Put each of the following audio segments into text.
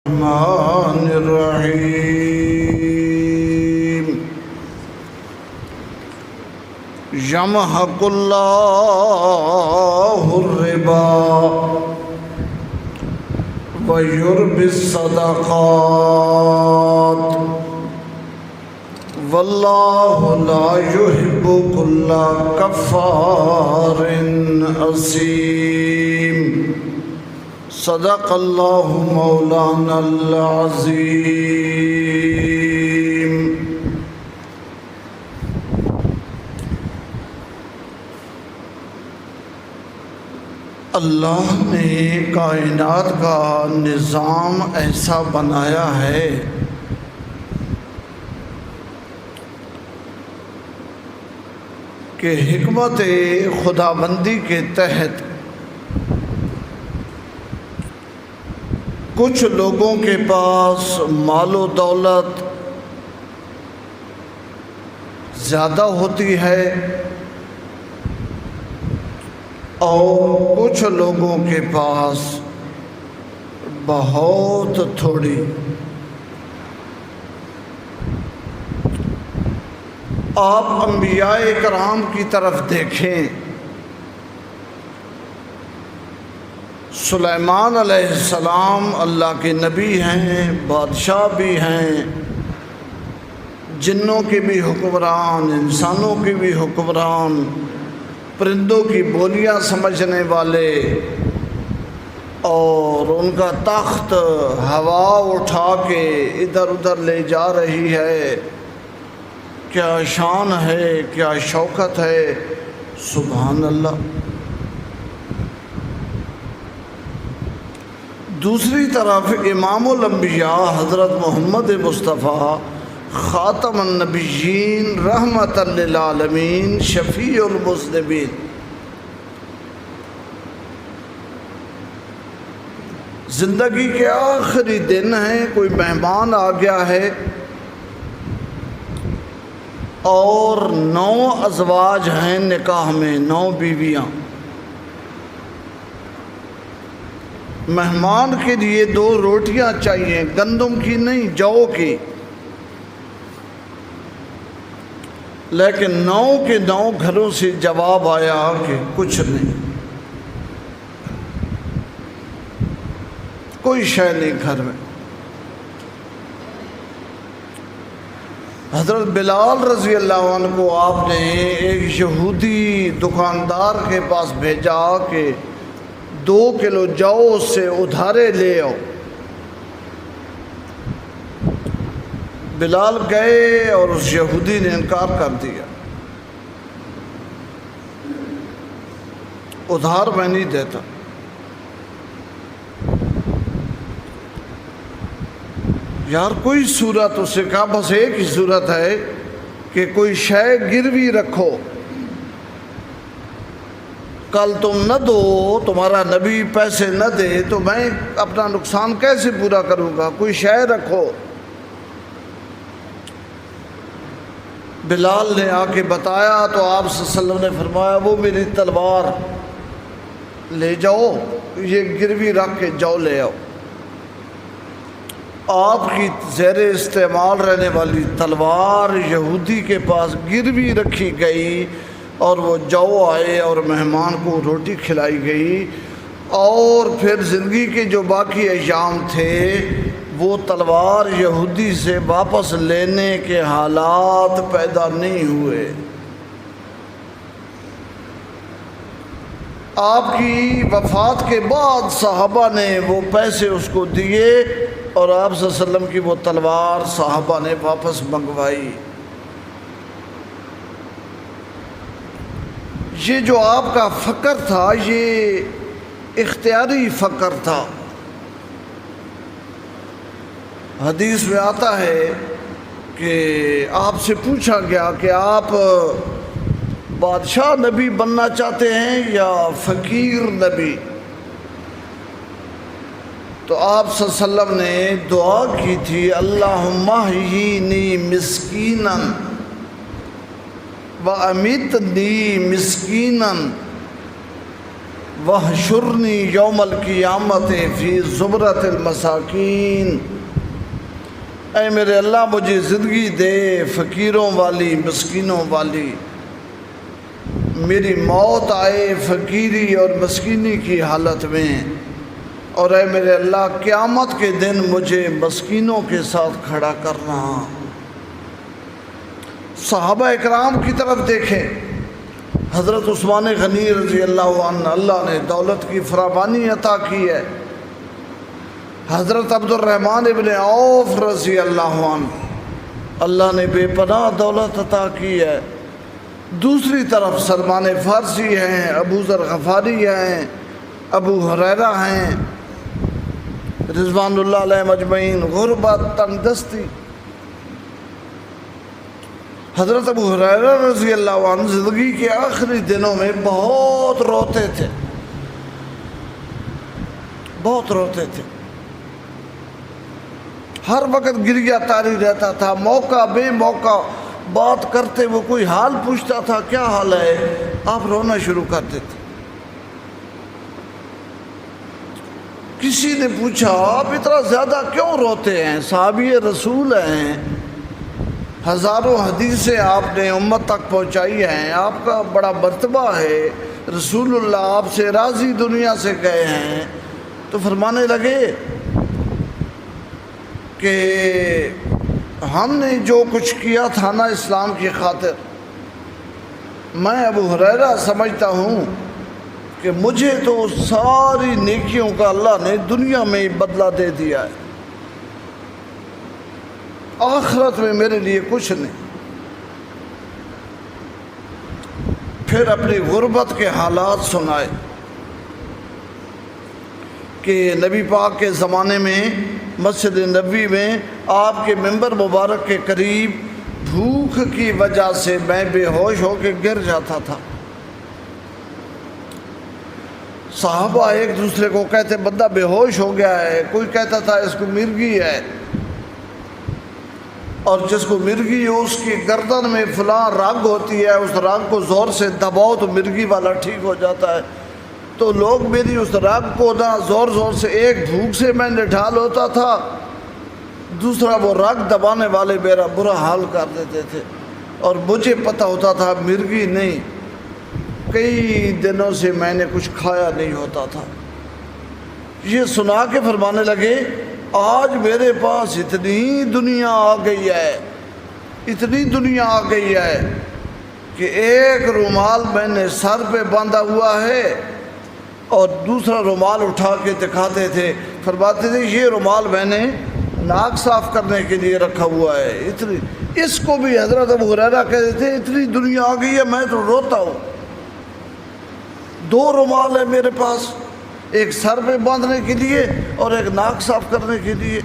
الرحمن الرحیم یمحق اللہ الربا ویربی الصدقات واللہ لا یحب کل کفار اثیم صدق اللہ مولانا العظیم۔ اللہ نے کائنات کا نظام ایسا بنایا ہے کہ حکمت خداوندی کے تحت کچھ لوگوں کے پاس مال و دولت زیادہ ہوتی ہے اور کچھ لوگوں کے پاس بہت تھوڑی۔ آپ انبیاء کرام کی طرف دیکھیں، سلیمان علیہ السلام اللہ کے نبی ہیں، بادشاہ بھی ہیں، جنوں کے بھی حکمران، انسانوں کے بھی حکمران، پرندوں کی بولیاں سمجھنے والے، اور ان کا تخت ہوا اٹھا کے ادھر ادھر لے جا رہی ہے۔ کیا شان ہے، کیا شوکت ہے، سبحان اللہ۔ دوسری طرف امام الانبیاء حضرت محمد مصطفیٰ خاتم النبیین رحمت للعالمین شفیع المذنبین، زندگی کے آخری دن ہیں، کوئی مہمان آ گیا ہے اور 9 ازواج ہیں نکاح میں، 9 بیویاں۔ مہمان کے لیے 2 روٹیاں چاہیے، گندم کی نہیں، جو کی، لیکن 9 کے 9 گھروں سے جواب آیا کہ کچھ نہیں، کوئی شے نہیں گھر میں۔ حضرت بلال رضی اللہ عنہ کو آپ نے ایک یہودی دکاندار کے پاس بھیجا کہ 2 کلو جو سے ادھارے لے آؤ۔ بلال گئے اور اس یہودی نے انکار کر دیا، ادھار میں نہیں دیتا۔ یار کوئی صورت، اس سے کہا بس ایک ہی صورت ہے کہ کوئی شے گروی رکھو، کل تم نہ دو، تمہارا نبی پیسے نہ دے تو میں اپنا نقصان کیسے پورا کروں گا، کوئی شے رکھو۔ بلال نے آ کے بتایا تو آپ صلی اللہ علیہ وسلم نے فرمایا وہ میری تلوار لے جاؤ، یہ گروی رکھ کے جاؤ لے آؤ۔ آپ کی زیر استعمال رہنے والی تلوار یہودی کے پاس گروی رکھی گئی اور وہ جو آئے اور مہمان کو روٹی کھلائی گئی، اور پھر زندگی کے جو باقی ایام تھے وہ تلوار یہودی سے واپس لینے کے حالات پیدا نہیں ہوئے۔ آپ کی وفات کے بعد صحابہ نے وہ پیسے اس کو دیے اور آپ صلی اللہ علیہ وسلم کی وہ تلوار صحابہ نے واپس منگوائی۔ یہ جو آپ کا فقر تھا یہ اختیاری فقر تھا۔ حدیث میں آتا ہے کہ آپ سے پوچھا گیا کہ آپ بادشاہ نبی بننا چاہتے ہیں یا فقیر نبی، تو آپ صلی اللہ علیہ وسلم نے دعا کی تھی اللہم احیینی مسکینا وَأَمِتْنِي مِسْكِينًا وَاحْشُرْنِي یوم القیامت فی زمرۃ المساکین، اے میرے اللہ مجھے زندگی دے فقیروں والی، مسکینوں والی، میری موت آئے فقیری اور مسکینی کی حالت میں، اور اے میرے اللہ قیامت کے دن مجھے مسکینوں کے ساتھ کھڑا کرنا۔ صحابہ اکرام کی طرف دیکھیں، حضرت عثمان غنی رضی اللہ عنہ، اللہ نے دولت کی فراوانی عطا کی ہے۔ حضرت عبد الرحمن ابن عوف رضی اللہ عنہ، اللہ نے بے پناہ دولت عطا کی ہے۔ دوسری طرف سلمان فارسی ہیں، ابو ذر غفاری ہیں، ابو ہریرہ ہیں، رضوان اللہ علیہ مجمعین، غربت، تنگ دستی۔ حضرت ابو ہریرہ رضی اللہ عنہ زندگی کے آخری دنوں میں بہت روتے تھے، بہت روتے تھے، ہر وقت گریہ طاری رہتا تھا، موقع بے موقع بات کرتے وہ کوئی حال پوچھتا تھا، کیا حال ہے، آپ رونا شروع کر دیتے۔ کسی نے پوچھا آپ اتنا زیادہ کیوں روتے ہیں، صحابی رسول ہیں، ہزاروں حدیثیں آپ نے امت تک پہنچائی ہیں، آپ کا بڑا مرتبہ ہے، رسول اللہ آپ سے راضی دنیا سے گئے ہیں۔ تو فرمانے لگے کہ ہم نے جو کچھ کیا تھا نا اسلام کی خاطر، میں ابو ہریرہ سمجھتا ہوں کہ مجھے تو ساری نیکیوں کا اللہ نے دنیا میں ہی بدلہ دے دیا ہے، آخرت میں میرے لیے کچھ نہیں۔ پھر اپنی غربت کے حالات سنائے کہ نبی پاک کے زمانے میں مسجد نبوی میں آپ کے ممبر مبارک کے قریب بھوک کی وجہ سے میں بے ہوش ہو کے گر جاتا تھا۔ صحابہ ایک دوسرے کو کہتے بندہ بے ہوش ہو گیا ہے، کوئی کہتا تھا اس کو مرگی ہے، اور جس کو مرگی ہو اس کی گردن میں فلاں رگ ہوتی ہے، اس رگ کو زور سے دباؤ تو مرگی والا ٹھیک ہو جاتا ہے۔ تو لوگ میری اس رگ کو نہ زور زور سے، ایک بھوک سے میں نڈھال ہوتا تھا، دوسرا وہ رگ دبانے والے میرا برا حال کر دیتے تھے، اور مجھے پتہ ہوتا تھا مرگی نہیں، کئی دنوں سے میں نے کچھ کھایا نہیں ہوتا تھا۔ یہ سنا کے فرمانے لگے آج میرے پاس اتنی دنیا آ گئی ہے، اتنی دنیا آ گئی ہے کہ ایک رومال میں نے سر پہ باندھا ہوا ہے اور دوسرا رومال اٹھا کے دکھاتے تھے، فرماتے تھے یہ رومال میں نے ناک صاف کرنے کے لیے رکھا ہوا ہے۔ اتنی، اس کو بھی حضرت ابو ہریرہ کہتے تھے اتنی دنیا آ گئی ہے میں تو روتا ہوں، دو رومال ہے میرے پاس، ایک سر پہ باندھنے کے لیے اور ایک ناک صاف کرنے کے لیے۔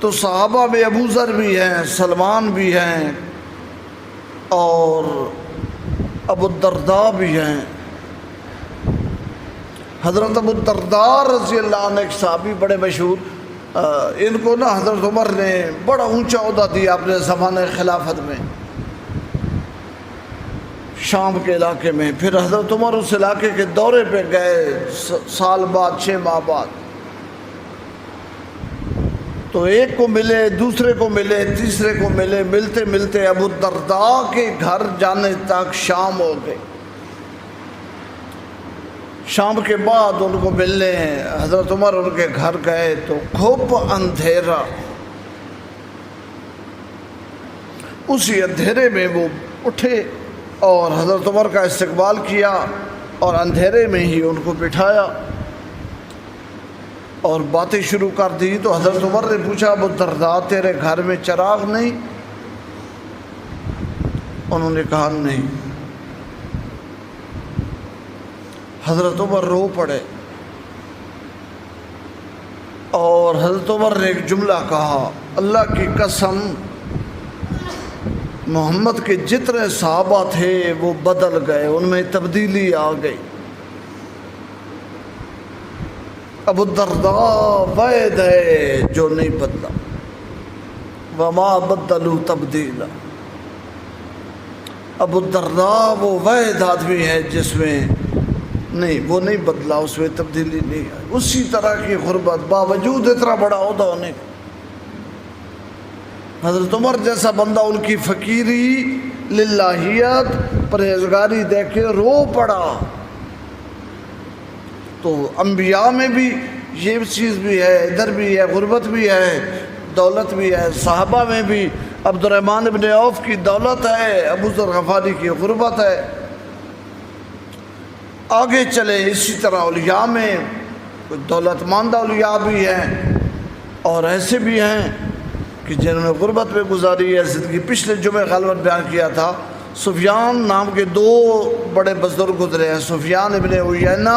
تو صحابہ میں ابو ذر بھی ہیں، سلمان بھی ہیں، اور ابو الدرداء بھی ہیں۔ حضرت ابو الدرداء رضی اللہ عنہ ایک صحابی بڑے مشہور، ان کو نا حضرت عمر نے بڑا اونچا عہدہ دیا اپنے زمانہ خلافت میں، شام کے علاقے میں۔ پھر حضرت عمر اس علاقے کے دورے پہ گئے سال بعد، 6 ماہ بعد، تو ایک کو ملے، دوسرے کو ملے، تیسرے کو ملے، ملتے ملتے ابو الدرداء کے گھر جانے تک شام ہو گئی۔ شام کے بعد ان کو ملنے حضرت عمر ان کے گھر گئے تو خوب اندھیرا، اسی اندھیرے میں وہ اٹھے اور حضرت عمر کا استقبال کیا اور اندھیرے میں ہی ان کو بٹھایا اور باتیں شروع کر دی۔ تو حضرت عمر نے پوچھا ابو الدرداء تیرے گھر میں چراغ نہیں؟ انہوں نے کہا نہیں۔ حضرت عمر رو پڑے اور حضرت عمر نے ایک جملہ کہا، اللہ کی قسم محمد کے جتنے صحابہ تھے وہ بدل گئے، ان میں تبدیلی آ گئی۔ ابو الدرداء وعد ہے جو نہیں بدلا، وما بدلوا تبدیلا۔ ابو الدرداء وہ واحد آدمی ہے جس میں وہ نہیں بدلا، اس میں تبدیلی نہیں آئی، اسی طرح کی غربت باوجود اتنا بڑا عہدہ ہونے کا۔ حضرت عمر جیسا بندہ ان کی فقیری، للہیت، پرہیزگاری دیکھ کے رو پڑا۔ تو انبیاء میں بھی یہ چیز بھی ہے، ادھر بھی ہے، غربت بھی ہے، دولت بھی ہے۔ صحابہ میں بھی عبد الرحمن بن عوف کی دولت ہے، ابو ذر غفاری کی غربت ہے۔ آگے چلے اسی طرح اولیاء میں کچھ دولت مند اولیاء بھی ہیں اور ایسے بھی ہیں کہ جنہوں نے غربت میں گزاری ہے زندگی۔ پچھلے جمعے غالباً بیان کیا تھا، سفیان نام کے دو بڑے بزرگ گزرے ہیں، سفیان ابن عیینہ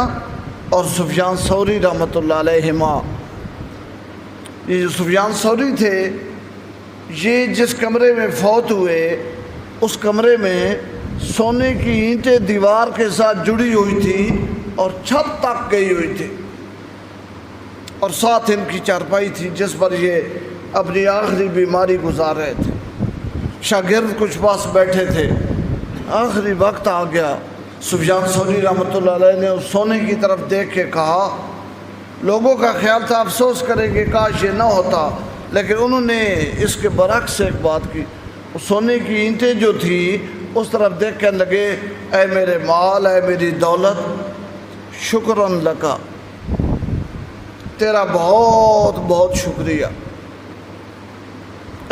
اور سفیان ثوری رحمۃ اللہ علیہما۔ یہ جو سفیان ثوری تھے، یہ جس کمرے میں فوت ہوئے اس کمرے میں سونے کی اینٹیں دیوار کے ساتھ جڑی ہوئی تھی اور چھت تک گئی ہوئی تھی، اور ساتھ ان کی چارپائی تھی جس پر یہ اپنی آخری بیماری گزار رہے تھے۔ شاگرد کچھ پاس بیٹھے تھے، آخری وقت آ گیا۔ سفیان ثوری رحمۃ اللہ علیہ نے اس سونے کی طرف دیکھ کے کہا، لوگوں کا خیال تھا افسوس کریں کہ کاش یہ نہ ہوتا، لیکن انہوں نے اس کے برعکس ایک بات کی۔ سونے کی اینٹیں جو تھی اس طرف دیکھ کے لگے، اے میرے مال، اے میری دولت، شکرن لکا، تیرا بہت بہت شکریہ۔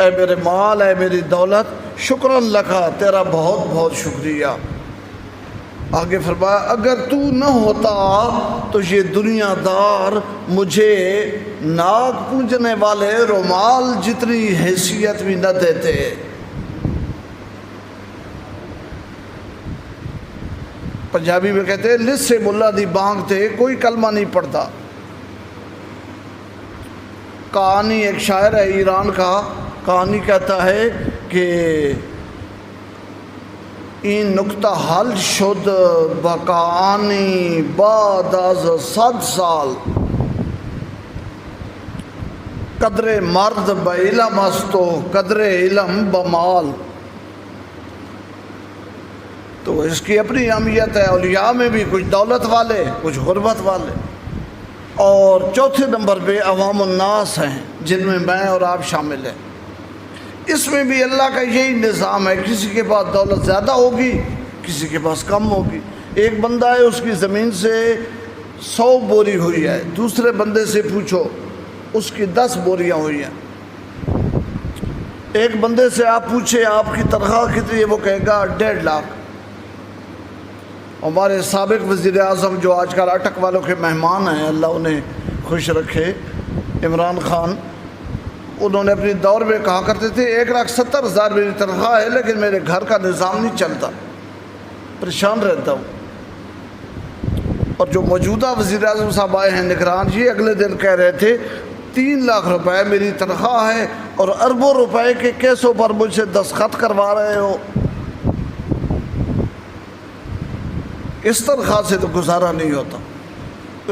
اے میرے مال، اے میری دولت، شکرن لکا، تیرا بہت بہت شکریہ۔ آگے فرمایا، اگر تو نہ ہوتا تو یہ دنیا دار مجھے ناک پونجنے والے رومال جتنی حیثیت بھی نہ دیتے۔ پنجابی میں کہتے ہیں لس سے ملا دی بانگتے، کوئی کلمہ نہیں پڑھتا۔ کہانی ایک شاعر ہے ایران کا، کہانی کہتا ہے کہ این نکتہ حل شد بکانی بعد از 100 سال، قدر مرد بعلم است و قدر علم بمال۔ تو اس کی اپنی اہمیت ہے۔ اولیاء میں بھی کچھ دولت والے، کچھ غربت والے، اور چوتھے نمبر پہ عوام الناس ہیں جن میں میں اور آپ شامل ہیں۔ اس میں بھی اللہ کا یہی نظام ہے، کسی کے پاس دولت زیادہ ہوگی، کسی کے پاس کم ہوگی۔ ایک بندہ ہے، اس کی زمین سے 100 بوری ہوئی ہے، دوسرے بندے سے پوچھو اس کی 10 بوریاں ہوئی ہیں۔ ایک بندے سے آپ پوچھے آپ کی تنخواہ کتنی ہے، وہ کہے گا 1.5 لاکھ۔ ہمارے سابق وزیر اعظم جو آج کل اٹک والوں کے مہمان ہیں، اللہ انہیں خوش رکھے، عمران خان، انہوں نے اپنی دور میں کہا کرتے تھے 1,70,000 میری تنخواہ ہے، لیکن میرے گھر کا نظام نہیں چلتا، پریشان رہتا ہوں۔ اور جو موجودہ وزیر اعظم صاحب آئے ہیں نگران، یہ اگلے دن کہہ رہے تھے 3 لاکھ روپے میری تنخواہ ہے اور اربوں روپے کے کیسوں پر مجھ سے دستخط کروا رہے ہو۔ اس تنخواہ سے تو گزارا نہیں ہوتا۔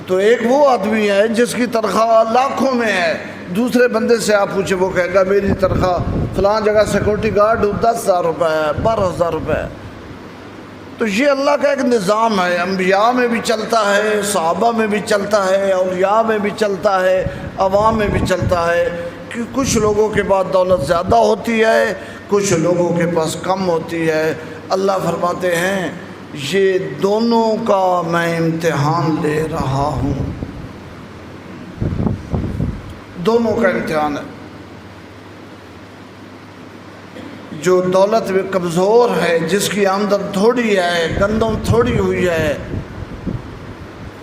تو ایک وہ آدمی ہے جس کی تنخواہ لاکھوں میں ہے، دوسرے بندے سے آپ پوچھے وہ کہے گا میری تنخواہ فلاں جگہ سیکورٹی گارڈ 10,000 روپے ہے، 12,000 روپے ہے۔ تو یہ اللہ کا ایک نظام ہے، انبیاء میں بھی چلتا ہے، صحابہ میں بھی چلتا ہے، اولیاء میں بھی چلتا ہے، عوام میں بھی چلتا ہے کہ کچھ لوگوں کے پاس دولت زیادہ ہوتی ہے، کچھ لوگوں کے پاس کم ہوتی ہے۔ اللہ فرماتے ہیں یہ دونوں کا میں امتحان لے رہا ہوں، دونوں کا امتحان ہے۔ جو دولت میں کمزور ہے، جس کی آمدن تھوڑی ہے، گندم تھوڑی ہوئی ہے،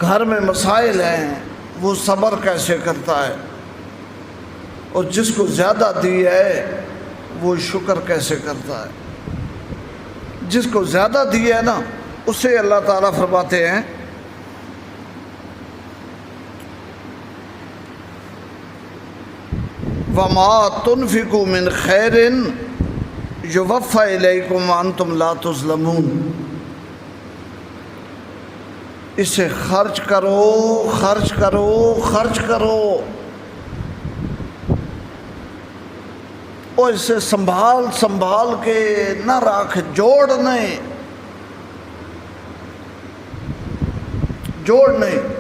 گھر میں مسائل ہیں، وہ صبر کیسے کرتا ہے، اور جس کو زیادہ دی ہے وہ شکر کیسے کرتا ہے۔ جس کو زیادہ دی ہے نا، اسے اللہ تعالیٰ فرماتے ہیں وَمَا تُنْفِقُوا مِنْ خَيْرٍ يُوَفَّ إِلَيْكُمْ وَأَنْتُمْ لَا تُظْلَمُونَ۔ اسے خرچ کرو، خرچ کرو، خرچ کرو، اور اسے سنبھال سنبھال کے نہ رکھ، جوڑ نہیں، جوڑ نہیں۔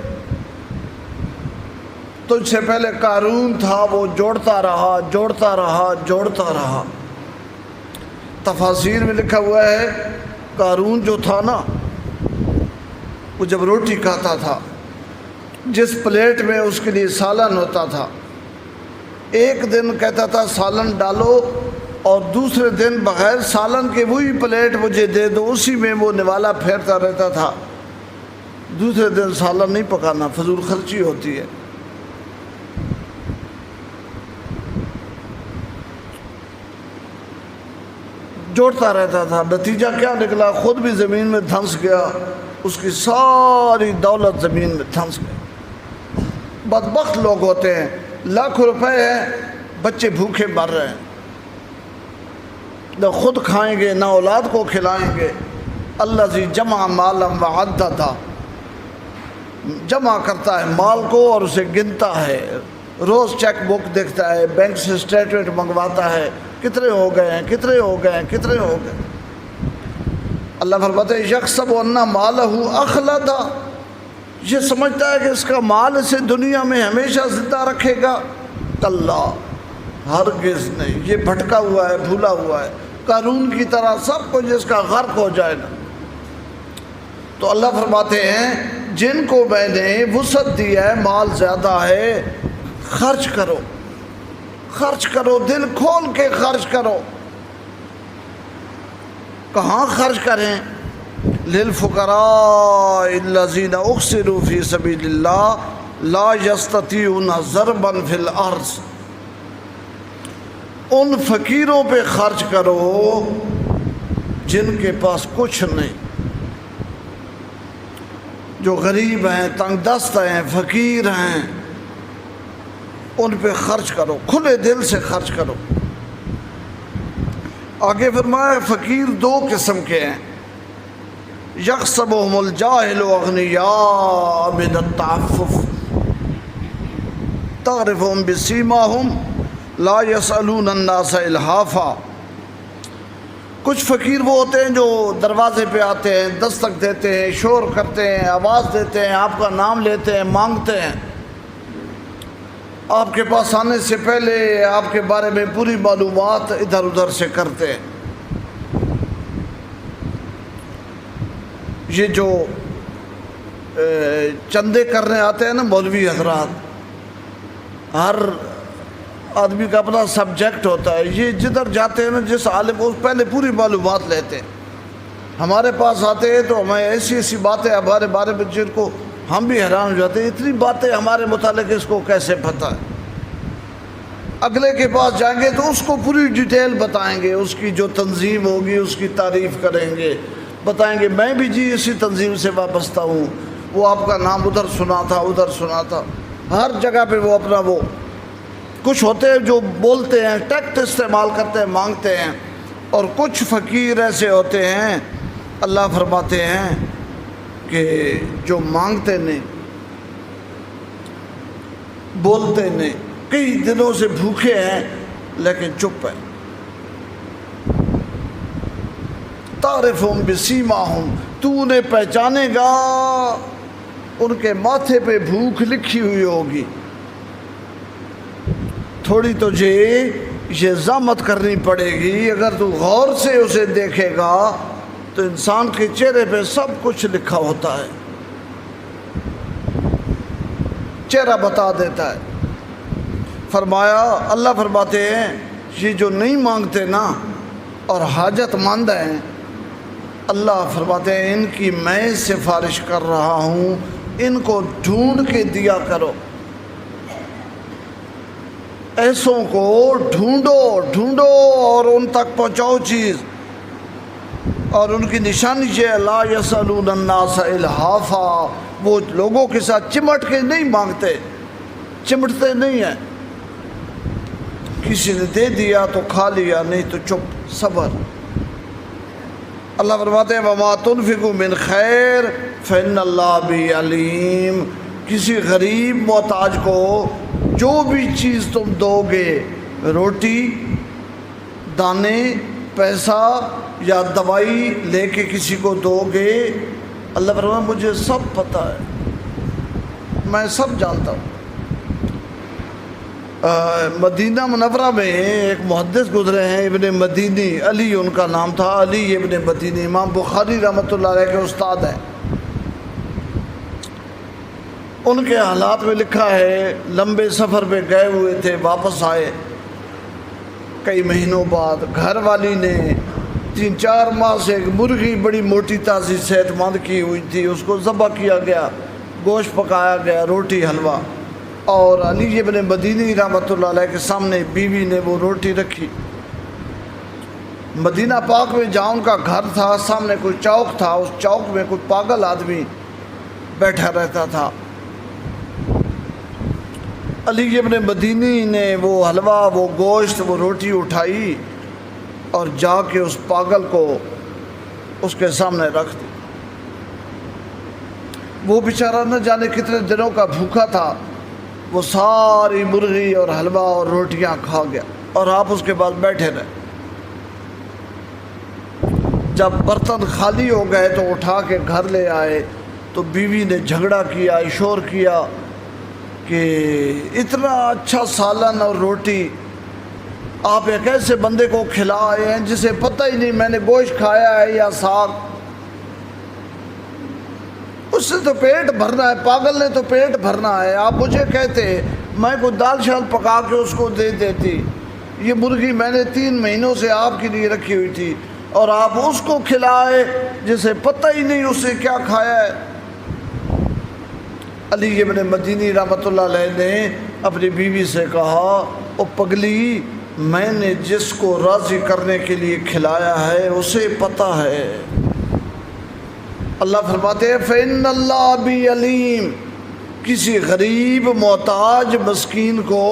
تجھ سے پہلے قارون تھا، وہ جوڑتا رہا جوڑتا رہا جوڑتا رہا۔ تفاسیر میں لکھا ہوا ہے قارون جو تھا نا، وہ جب روٹی کھاتا تھا، جس پلیٹ میں اس کے لیے سالن ہوتا تھا، ایک دن کہتا تھا سالن ڈالو، اور دوسرے دن بغیر سالن کے وہی پلیٹ مجھے دے دو، اسی میں وہ نوالا پھیرتا رہتا تھا۔ دوسرے دن سالن نہیں پکانا، فضول خرچی ہوتی ہے۔ جوڑتا رہتا تھا، نتیجہ کیا نکلا؟ خود بھی زمین میں دھنس گیا، اس کی ساری دولت زمین میں دھنس گئی۔ بدبخت لوگ ہوتے ہیں، لاکھ روپے ہیں، بچے بھوکے مر رہے ہیں، نہ خود کھائیں گے نہ اولاد کو کھلائیں گے۔ الذی جمع مالا وعددہ، جمع کرتا ہے مال کو اور اسے گنتا ہے، روز چیک بک دیکھتا ہے، بینک سے اسٹیٹمنٹ منگواتا ہے، کتنے ہو گئے ہیں کتنے ہو گئے ہیں کتنے ہو گئے۔ اللہ فرماتے ہیں یحسب ان مالہ اخلدہ، یہ سمجھتا ہے کہ اس کا مال اسے دنیا میں ہمیشہ زندہ رکھے گا۔ کلا، ہرگز نہیں، یہ بھٹکا ہوا ہے، بھولا ہوا ہے، قارون کی طرح سب کچھ اس کا غرق ہو جائے گا۔ تو اللہ فرماتے ہیں جن کو میں نے وسعت دی ہے، مال زیادہ ہے، خرچ کرو، خرچ کرو، دل کھول کے خرچ کرو۔ کہاں خرچ کریں؟ للفقراء الذین احصروا فی سبیل اللہ لا یستطیعون ضربا فی الارض، ان فقیروں پہ خرچ کرو جن کے پاس کچھ نہیں، جو غریب ہیں، تنگ دست ہیں، فقیر ہیں، ان پہ خرچ کرو، کھلے دل سے خرچ کرو۔ آگے فرمایا فقیر دو قسم کے ہیں، یحسبهم الجاہل اغنیاء من التعفف تعرفهم بسیماهم لا يسألون الناس الحافا۔ کچھ فقیر وہ ہوتے ہیں جو دروازے پہ آتے ہیں، دستک دیتے ہیں، شور کرتے ہیں، آواز دیتے ہیں، آپ کا نام لیتے ہیں، مانگتے ہیں، آپ کے پاس آنے سے پہلے آپ کے بارے میں پوری معلومات ادھر ادھر سے کرتے ہیں۔ یہ جو چندے کرنے آتے ہیں نا مولوی حضرات، ہر آدمی کا اپنا سبجیکٹ ہوتا ہے، یہ جدھر جاتے ہیں نا جس عالم کو پہلے پوری معلومات لیتے ہیں۔ ہمارے پاس آتے ہیں تو ہمیں ایسی ایسی باتیں ہمارے بارے میں جن کو ہم بھی حیران ہو جاتے ہیں، اتنی باتیں ہمارے متعلق اس کو کیسے پتہ ہے۔ اگلے کے پاس جائیں گے تو اس کو پوری ڈیٹیل بتائیں گے، اس کی جو تنظیم ہوگی اس کی تعریف کریں گے، بتائیں گے میں بھی جی اسی تنظیم سے وابستہ ہوں، وہ آپ کا نام ادھر سنا تھا ادھر سنا تھا۔ ہر جگہ پہ وہ اپنا وہ کچھ ہوتے ہیں جو بولتے ہیں، ٹیکٹ استعمال کرتے ہیں، مانگتے ہیں، اور کچھ فقیر ایسے ہوتے ہیں اللہ فرماتے ہیں کہ جو مانگتے نہیں، بولتے نہیں، کئی دنوں سے بھوکے ہیں لیکن چپ ہیں۔ تعرفهم بسیماهم، تو انہیں پہچانے گا، ان کے ماتھے پہ بھوک لکھی ہوئی ہوگی۔ تھوڑی تجھے یہ ضامت کرنی پڑے گی، اگر تو غور سے اسے دیکھے گا تو انسان کے چہرے پہ سب کچھ لکھا ہوتا ہے، چہرہ بتا دیتا ہے۔ فرمایا اللہ فرماتے ہیں یہ جو نہیں مانگتے نا اور حاجت مند ہیں، اللہ فرماتے ہیں ان کی میں سفارش کر رہا ہوں، ان کو ڈھونڈ کے دیا کرو، ایسوں کو ڈھونڈو ڈھونڈو اور ان تک پہنچاؤ چیز۔ اور ان کی نشانی یہ لا یسألون الناس الحافا، وہ لوگوں کے ساتھ چمٹ کے نہیں مانگتے، چمٹتے نہیں ہیں، کسی نے دے دیا تو کھا لیا، نہیں تو چپ، صبر۔ اللہ فرماتے ہیں وما تنفقوا من خیر فإن اللہ بہ علیم، کسی غریب محتاج کو جو بھی چیز تم دو گے، روٹی دانے، پیسہ یا دوائی لے کے کسی کو دو گے؟ اللہ فرماتا مجھے سب پتہ ہے، میں سب جانتا ہوں۔ مدینہ منورہ میں ایک محدث گزرے ہیں، ابن مدینی، علی ان کا نام تھا، علی ابن مدینی، امام بخاری رحمۃ اللہ علیہ کے استاد ہیں۔ ان کے حالات میں لکھا ہے لمبے سفر پہ گئے ہوئے تھے، واپس آئے کئی مہینوں بعد، گھر والی نے 3-4 ماہ سے ایک مرغی بڑی موٹی تازی صحت مند کی ہوئی تھی، اس کو ذبح کیا گیا، گوشت پکایا گیا، روٹی حلوہ، اور علی ابن مدینی رحمۃ اللہ علیہ کے سامنے بیوی نے وہ روٹی رکھی۔ مدینہ پاک میں جہاں ان کا گھر تھا، سامنے کوئی چوک تھا، اس چوک میں کوئی پاگل آدمی بیٹھا رہتا تھا۔ علی ابن مدینی نے وہ حلوہ، وہ گوشت، وہ روٹی اٹھائی اور جا کے اس پاگل کو اس کے سامنے رکھ دی۔ وہ بیچارہ نہ جانے کتنے دنوں کا بھوکا تھا، وہ ساری مرغی اور حلوہ اور روٹیاں کھا گیا، اور آپ اس کے بعد بیٹھے رہے۔ جب برتن خالی ہو گئے تو اٹھا کے گھر لے آئے تو بیوی نے جھگڑا کیا، شور کیا کہ اتنا اچھا سالن اور روٹی آپ ایک ایسے بندے کو کھلائے ہیں جسے پتہ ہی نہیں میں نے گوشت کھایا ہے یا ساگ، اس سے تو پیٹ بھرنا ہے، پاگل نے تو پیٹ بھرنا ہے، آپ مجھے کہتے میں کوئی دال شال پکا کے اس کو دے دیتی، یہ مرغی میں نے 3 مہینوں سے آپ کے لیے رکھی ہوئی تھی اور آپ اس کو کھلائے جسے پتہ ہی نہیں اس سے کیا کھایا ہے۔ علی ابن مدینی رحمۃ اللہ علیہ نے اپنی بیوی سے کہا، او پگلی، میں نے جس کو راضی کرنے کے لیے کھلایا ہے اسے پتہ ہے۔ اللہ فرماتے ہیں فَإِنَّ اللَّهَ بِي عَلِيمٌ، کسی غریب محتاج مسکین کو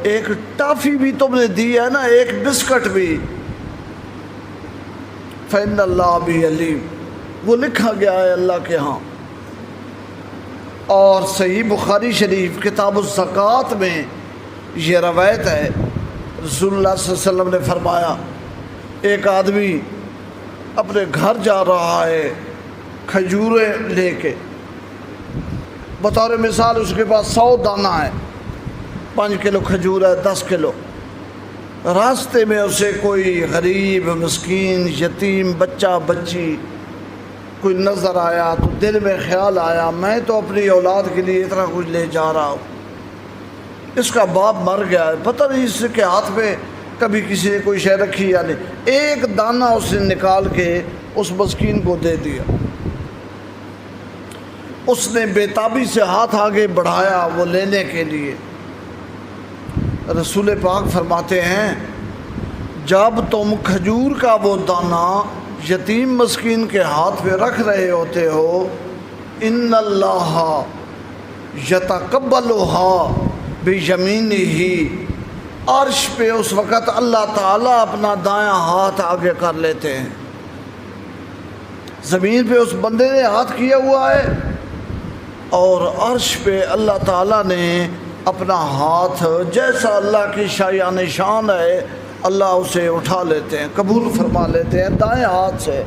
ایک ٹافی بھی تم نے دی ہے نا، ایک بسکٹ بھی، فَإِنَّ اللَّهَ بِي عَلِيمٌ، وہ لکھا گیا ہے اللہ کے ہاں۔ اور صحیح بخاری شریف کتاب الزکوٰۃ میں یہ روایت ہے، رسول اللہ صلی اللہ علیہ وسلم نے فرمایا ایک آدمی اپنے گھر جا رہا ہے کھجوریں لے کے، بطور مثال اس کے پاس 100 دانہ ہے، 5 کلو کھجور ہے، 10 کلو۔ راستے میں اسے کوئی غریب مسکین یتیم بچہ بچی کوئی نظر آیا تو دل میں خیال آیا میں تو اپنی اولاد کے لیے اتنا کچھ لے جا رہا ہوں، اس کا باپ مر گیا ہے، پتہ نہیں اس کے ہاتھ میں کبھی کسی نے کوئی شے رکھی یا نہیں، ایک دانہ اس نے نکال کے اس مسکین کو دے دیا۔ اس نے بےتابی سے ہاتھ آگے بڑھایا وہ لینے کے لیے، رسول پاک فرماتے ہیں جب تم کھجور کا وہ دانہ یتیم مسکین کے ہاتھ پہ رکھ رہے ہوتے ہو، ان اللہ یتقبلھا بیمینہ، عرش پہ اس وقت اللہ تعالیٰ اپنا دایاں ہاتھ آگے کر لیتے ہیں، زمین پہ اس بندے نے ہاتھ کیا ہوا ہے اور عرش پہ اللہ تعالیٰ نے اپنا ہاتھ جیسا اللہ کی شایان شان ہے اللہ اسے اٹھا لیتے ہیں، قبول فرما لیتے ہیں دائیں ہاتھ سے۔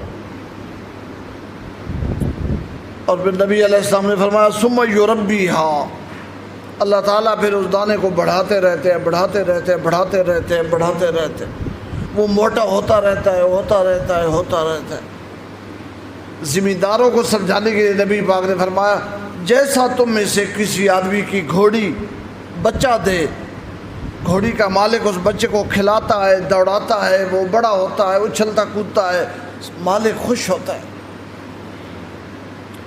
اور پھر نبی علیہ السلام نے فرمایا ثم یربیھا، اللہ تعالیٰ پھر اس دانے کو بڑھاتے رہتے ہیں، بڑھاتے رہتے ہیں، بڑھاتے رہتے ہیں، بڑھاتے رہتے ہیں، وہ موٹا ہوتا رہتا ہے، ہوتا رہتا ہے، ہوتا رہتا ہے۔ زمینداروں کو سمجھانے کے لیے نبی پاک نے فرمایا جیسا تم میں سے کسی آدمی کی گھوڑی بچہ دے، گھوڑی کا مالک اس بچے کو کھلاتا ہے، دوڑاتا ہے، وہ بڑا ہوتا ہے، اچھلتا کودتا ہے، مالک خوش ہوتا ہے،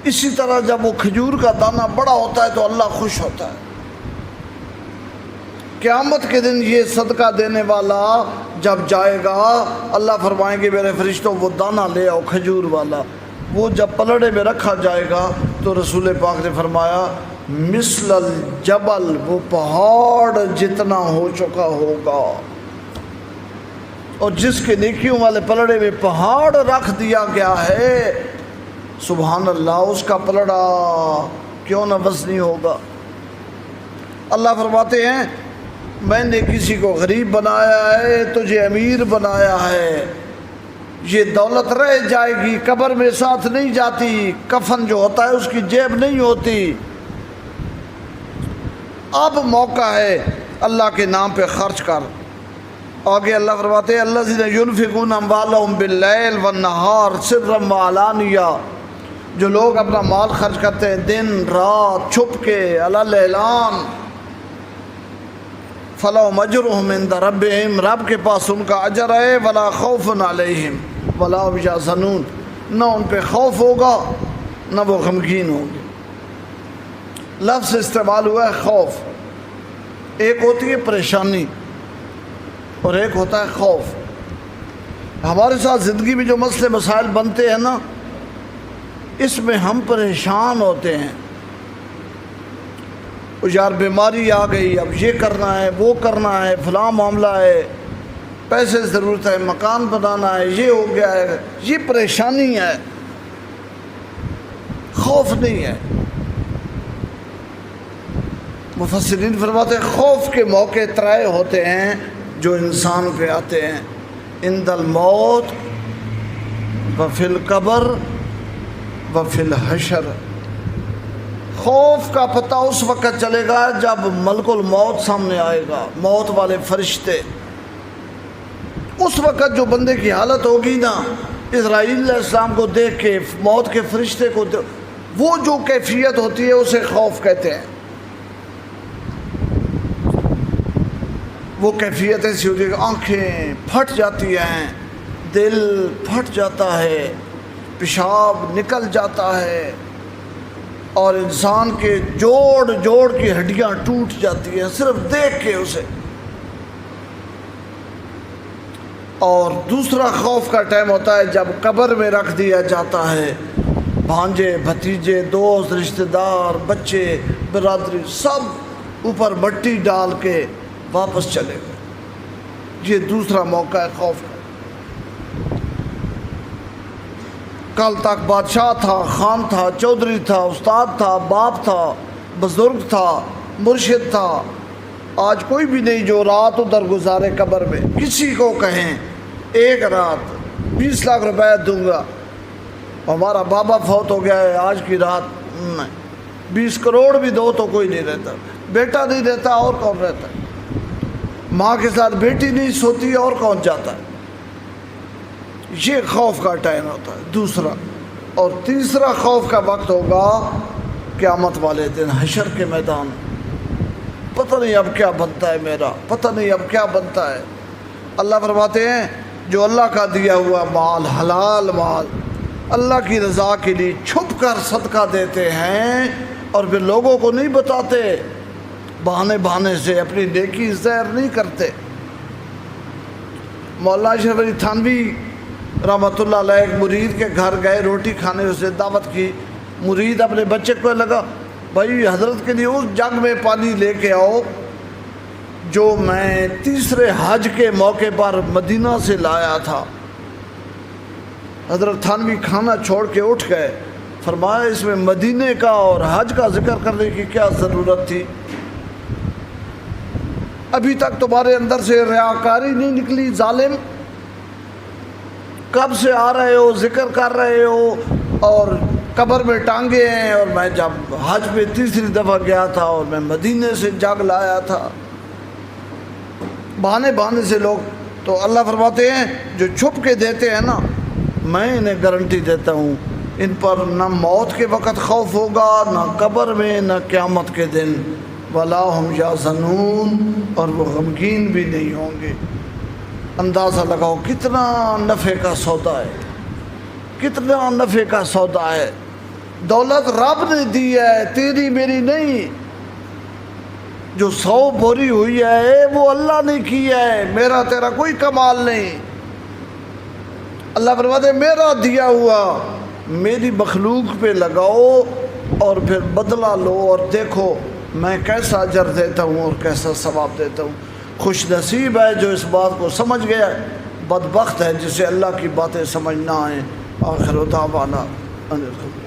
اسی طرح جب وہ کھجور کا دانہ بڑا ہوتا ہے تو اللہ خوش ہوتا ہے۔ قیامت کے دن یہ صدقہ دینے والا جب جائے گا اللہ فرمائیں گے میرے فرشتوں وہ دانہ لے آؤ کھجور والا، وہ جب پلڑے میں رکھا جائے گا تو رسول پاک نے فرمایا مثل الجبل، وہ پہاڑ جتنا ہو چکا ہوگا، اور جس کے نیکیوں والے پلڑے میں پہاڑ رکھ دیا گیا ہے سبحان اللہ اس کا پلڑا کیوں نہ وزنی ہوگا۔ اللہ فرماتے ہیں میں نے کسی کو غریب بنایا ہے، تجھے امیر بنایا ہے، یہ دولت رہ جائے گی، قبر میں ساتھ نہیں جاتی، کفن جو ہوتا ہے اس کی جیب نہیں ہوتی۔ اب موقع ہے اللہ کے نام پہ خرچ کر۔ آگے اللہ فرماتے ہیں الذین ینفقون اموالہم باللیل والنہار سرا وعلانیہ، جو لوگ اپنا مال خرچ کرتے ہیں دن رات چھپ کے علی الاعلان، فلہم اجرہم عند ربہم، رب کے پاس ان کا اجر ہے، ولا خوف علیہم ولا هم یحزنون، نہ ان پہ خوف ہوگا نہ وہ غمگین ہوں گے۔ لفظ استعمال ہوا ہے خوف، ایک ہوتی ہے پریشانی اور ایک ہوتا ہے خوف۔ ہمارے ساتھ زندگی میں جو مسئلے مسائل بنتے ہیں نا، اس میں ہم پریشان ہوتے ہیں، یار بیماری آ گئی، اب یہ کرنا ہے وہ کرنا ہے، فلاں معاملہ ہے، پیسے ضرورت ہے، مکان بنانا ہے، یہ ہو گیا ہے، یہ پریشانی ہے، خوف نہیں ہے۔ مفسرین فرماتے ہیں خوف کے موقع ترائے ہوتے ہیں جو انسان پہ آتے ہیں، عند الموت وفی القبر وفی الحشر۔ خوف کا پتہ اس وقت چلے گا جب ملک الموت سامنے آئے گا، موت والے فرشتے، اس وقت جو بندے کی حالت ہوگی نا، اسرائیل علیہ السلام کو دیکھ کے، موت کے فرشتے کو وہ جو کیفیت ہوتی ہے اسے خوف کہتے ہیں۔ وہ کیفیت ایسی ہوتی ہے کہ آنکھیں پھٹ جاتی ہیں، دل پھٹ جاتا ہے، پیشاب نکل جاتا ہے، اور انسان کے جوڑ جوڑ کی ہڈیاں ٹوٹ جاتی ہیں صرف دیکھ کے اسے۔ اور دوسرا خوف کا ٹائم ہوتا ہے جب قبر میں رکھ دیا جاتا ہے، بھانجے بھتیجے دوست رشتہ دار بچے برادری سب اوپر مٹی ڈال کے واپس چلے گئے۔ یہ دوسرا موقع ہے خوف کا۔ کل تک بادشاہ تھا، خان تھا، چودھری تھا، استاد تھا، باپ تھا، بزرگ تھا، مرشد تھا، آج کوئی بھی نہیں جو رات ادھر گزارے قبر میں۔ کسی کو کہیں ایک رات 20 لاکھ روپے دوں گا، ہمارا بابا فوت ہو گیا ہے آج کی رات، نہیں 20 کروڑ بھی دو تو کوئی نہیں رہتا، بیٹا نہیں رہتا اور کون رہتا ہے، ماں کے ساتھ بیٹی نہیں سوتی اور کون جاتا ہے۔ یہ خوف کا ٹائم ہوتا ہے دوسرا۔ اور تیسرا خوف کا وقت ہوگا قیامت والے دن، حشر کے میدان، پتہ نہیں اب کیا بنتا ہے میرا، پتہ نہیں اب کیا بنتا ہے۔ اللہ فرماتے ہیں جو اللہ کا دیا ہوا مال، حلال مال، اللہ کی رضا کے لیے چھپ کر صدقہ دیتے ہیں اور پھر لوگوں کو نہیں بتاتے، بہانے سے اپنی نیکی ظاہر نہیں کرتے۔ مولانا اشرف علی تھانوی رحمۃ اللہ علیہ ایک مرید کے گھر گئے روٹی کھانے، اسے دعوت کی، مرید اپنے بچے کو لگا بھائی حضرت کے لیے اس جگ میں پانی لے کے آؤ جو میں تیسرے حج کے موقع پر مدینہ سے لایا تھا۔ حضرت تھانوی کھانا چھوڑ کے اٹھ گئے، فرمایا اس میں مدینے کا اور حج کا ذکر کرنے کی کیا ضرورت تھی؟ ابھی تک تمہارے اندر سے ریاکاری نہیں نکلی ظالم؟ کب سے آ رہے ہو، ذکر کر رہے ہو اور قبر میں ٹانگے ہیں، اور میں جب حج پہ تیسری دفعہ گیا تھا اور میں مدینے سے جگ لایا تھا۔ بہانے سے لوگ، تو اللہ فرماتے ہیں جو چھپ کے دیتے ہیں نا، میں انہیں گارنٹی دیتا ہوں ان پر نہ موت کے وقت خوف ہوگا، نہ قبر میں، نہ قیامت کے دن، ولا هم یحزنون، اور وہ غمگین بھی نہیں ہوں گے۔ اندازہ لگاؤ کتنا نفع کا سودا ہے، کتنا نفع کا سودا ہے۔ دولت رب نے دی ہے، تیری میری نہیں۔ جو 100 بوری ہوئی ہے وہ اللہ نے کی ہے، میرا تیرا کوئی کمال نہیں۔ اللہ فرماتے میرا دیا ہوا میری مخلوق پہ لگاؤ اور پھر بدلہ لو اور دیکھو میں کیسا اجر دیتا ہوں اور کیسا ثواب دیتا ہوں۔ خوش نصیب ہے جو اس بات کو سمجھ گیا، بدبخت ہے جسے اللہ کی باتیں سمجھ نہ آئیں۔ آخر دعوانا ان الحمد للہ۔